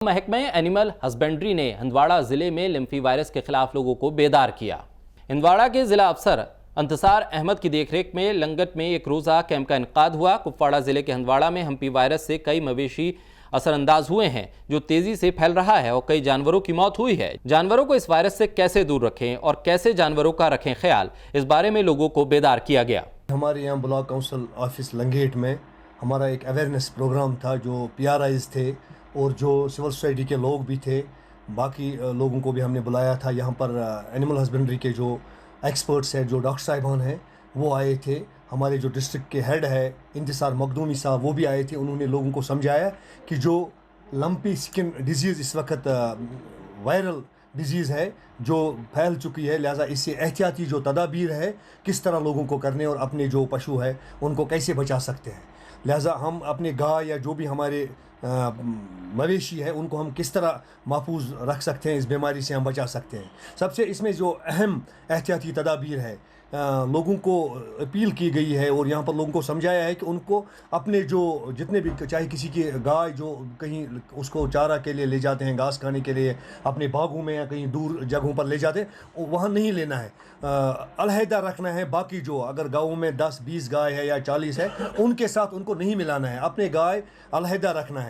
محکمہ animal husbandry نے ہندواڑہ ضلع میں لمفی وائرس کے خلاف لوگوں کو بیدار کیا۔ ہندواڑہ کے ضلع افسر انتصار احمد کی دیکھ ریکھ میں لنگٹ میں ایک روزہ کیمپ کا انعقاد ہوا۔ کپواڑہ ضلع کے ہندواڑہ میں ہمپی وائرس سے کئی مویشی اثر انداز ہوئے ہیں جو تیزی سے پھیل رہا ہے اور کئی جانوروں کی موت ہوئی ہے۔ جانوروں کو اس وائرس سے کیسے دور رکھیں اور کیسے جانوروں کا رکھیں خیال، اس بارے میں لوگوں کو بیدار کیا گیا۔ ہمارے یہاں بلاک کونسل آفس لنگیٹ میں ہمارا ایک اویئرنیس پروگرام تھا، جو پی آر آئیز تھے اور جو سول سوسائٹی کے لوگ بھی تھے، باقی لوگوں کو بھی ہم نے بلایا تھا۔ یہاں پر اینیمل ہسبینڈری کے جو ایکسپرٹس ہیں، جو ڈاکٹر صاحبان ہیں، وہ آئے تھے۔ ہمارے جو ڈسٹرکٹ کے ہیڈ ہے انتصار مخدومی صاحب، وہ بھی آئے تھے۔ انہوں نے لوگوں کو سمجھایا کہ جو لمپی سکن ڈیزیز اس وقت وائرل ڈیزیز ہے جو پھیل چکی ہے، لہٰذا اس سے احتیاطی جو تدابیر ہے کس طرح لوگوں کو کرنے اور اپنے جو پشو ہے ان کو کیسے بچا سکتے ہیں۔ لہٰذا ہم اپنے گائے یا جو بھی ہمارے مویشی ہے ان کو ہم کس طرح محفوظ رکھ سکتے ہیں، اس بیماری سے ہم بچا سکتے ہیں۔ سب سے اس میں جو اہم احتیاطی تدابیر ہے، لوگوں کو اپیل کی گئی ہے اور یہاں پر لوگوں کو سمجھایا ہے کہ ان کو اپنے جو جتنے بھی، چاہے کسی کی گائے جو کہیں اس کو چارہ کے لیے لے جاتے ہیں، گھاس کھانے کے لیے اپنے باغوں میں یا کہیں دور جگہوں پر لے جاتے ہیں، وہاں نہیں لینا ہے، علیحدہ رکھنا ہے۔ باقی جو اگر گاؤں میں 10-20 گائے ہے یا 40 ہے، ان کے ساتھ ان کو نہیں ملانا ہے، اپنے گائے علیحدہ رکھنا ہے۔